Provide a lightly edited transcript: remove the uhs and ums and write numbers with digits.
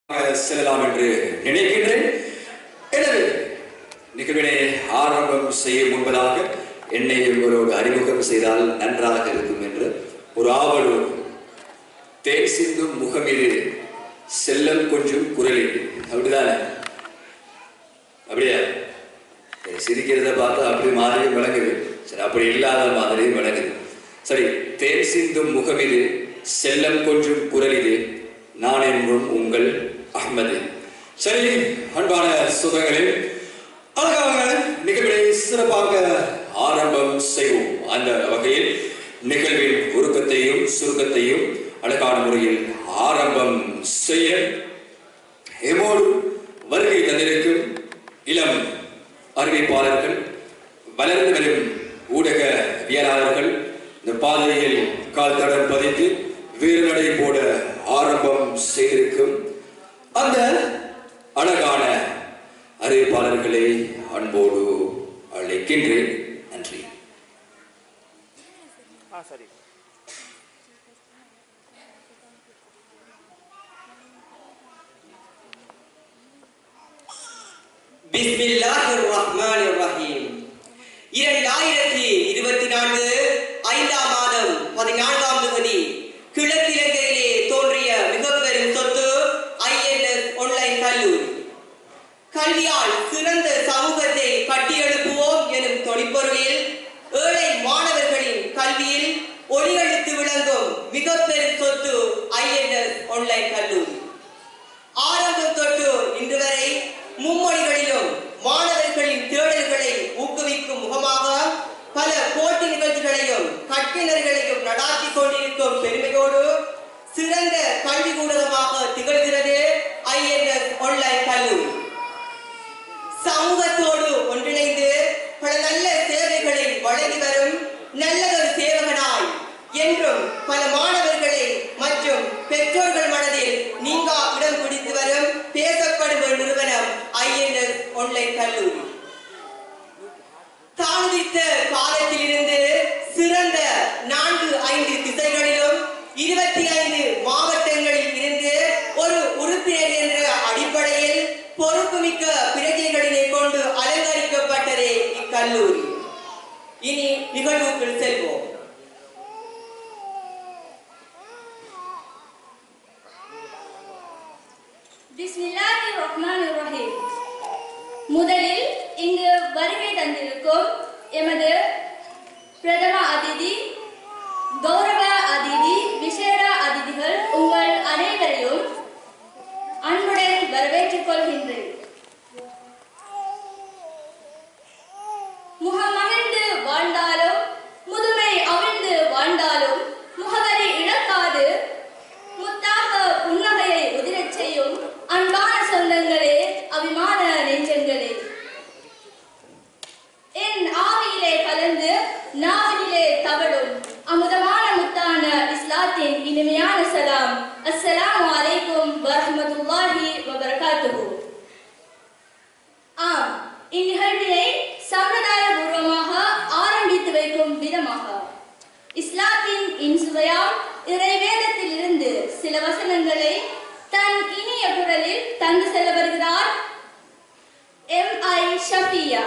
செல்லலாம் என்று நினைக்கின்றேன். எனவே நிகழ்வினை ஆரம்பம் செய்யும் முன்பதாக என்னை உங்களோடு அறிமுகம் செய்தால் நன்றாக இருக்கும் என்று ஒரு ஆவலோடு தேன் சிந்தும் முகமிது செல்லம் கொஞ்சம் குரலில் அப்படிதானே? அப்படியா? சிரிக்கிறத பார்த்தா அப்படி மாதிரியும் விளங்குது. சரி, அப்படி இல்லாத மாதிரியும் விளங்குது. சரி, தேன் சிந்தும் முகமிது செல்லம் கொஞ்சம் குரலிது நான் என்றும் உங்கள் அஹ்மது. சரி, அன்பான சுகங்களே, அழகாக நிகழ்வை சிறப்பாக ஆரம்பம் செய்வோம். அந்த வகையில் நிகழ்வின் உருக்கத்தையும் சுருக்கத்தையும் அழகான முறையில் ஆரம்பம் செய்ய எமோடு வருகை தந்திருக்கும் இளம் அறிவிப்பாளர்கள், வளர்ந்து வரும் ஊடகவியலாளர்கள், இந்த பாதையில் கால் தடம் பதித்து வீரநடை போட ஆரம்பம் செய்திருக்கும் அந்த அழகான அறிவிப்பாளர்களை அன்போடு அழைக்கின்றேன். நன்றி. பிஸ்மில்லாஹிர் ரஹ்மானிர் ரஹீம். 2024 ஐந்தாம் மாதம் 14ஆம் தேதி கிழக்கிலங்கையிலே தோன்றிய மிகப்பெரும் சொத்து INS ஆன்லைன் கல்லூரி. கல்வியால் சிறந்த சமூகத்தை கட்டியெழுப்புவோம் எனும் தொனிப்பொருளில் ஏழை மாணவர்களின் கல்வியில் ஒளியெடுத்து விளங்கும் மிகப்பெரும் சொத்து INS ஆன்லைன் கல்லூரி. ஆரம்பம் தொட்டு இன்று வரை மும்மொழிகளிலும் மாணவர்களின் தேடல்களை ஊக்குவிக்கும் முகமாக பல போட்டி நிகழ்ச்சிகளையும் கற்பினர்களையும் நடாத்தி கொண்டிருக்கும் பெருமையோடு சிறந்த கல்வி ஊடகமாக திகழ்கிறது INS ஆன்லைன் கல்லூரி. சமூகத்தோடு ஒன்றிணைந்து பல நல்ல சேவைகளை வழங்கி வரும் நல்லதொரு சேவகனாய் என்றும் பல மாணவர்களை மற்றும் பெற்றோர்கள் மனதில் நீங்கா இடம் பிடித்து வரும் பேசப்படும் நிறுவனம் INS ஆன்லைன் கல்லூரி. தாழ்வித்த காலத்திலிருந்து சிறந்த 4-5 திசைகளிலும் 25 மாவட்டங்களில் இருந்து ஒரு உறுப்பினர் என்ற அடிப்படையில் பொறுப்புமிக்க பிரஜைகளினை கொண்டு அலங்கரிக்கப்பட்டதே இக்கல்லூரி. இனி நிகழ்வுக்குள் செல்வோம். பிஸ்மில்லாஹிர் ரஹ்மானிர் ரஹீம். முதலில் இங்கு வருகை தந்திருக்கும் எமது பிரதம அதிதி, கௌரவ அதிதி, விசேட அதிதிகள் உங்கள் அனைவரையும் அன்புடன் வரவேற்றுக் கொள்கின்றேன். முகமகிழ்ந்து வாழ்ந்தாலும் முதுமை அவிழ்ந்து வாழ்ந்தாலும் முகவரி இழக்காது முத்தாக புன்னகையை உதிரச் செய்யும் அன்பான சொந்தங்களே, அபிமான நெஞ்சங்களே, என் ஆவியிலே கலந்து நாவிலே தவழும் அமுதமான முத்தான இஸ்லாத்தின் இனிமையான சலாம். அஸ்ஸலாமு அலைக்கும் வரஹ்மத்துல்லாஹி வபரகாத்துஹு. ஆம், இந்நிகழ்வினை சம்பிரதாய பூர்வமாக ஆரம்பித்து வைக்கும் விதமாக இஸ்லாத்தின் இன்சுவையாம் இறைவேதத்தில் இருந்து சில வசனங்களை தன் இனிய குரலில் தந்து செல்ல வருகிறார் MI ஷஃபியா.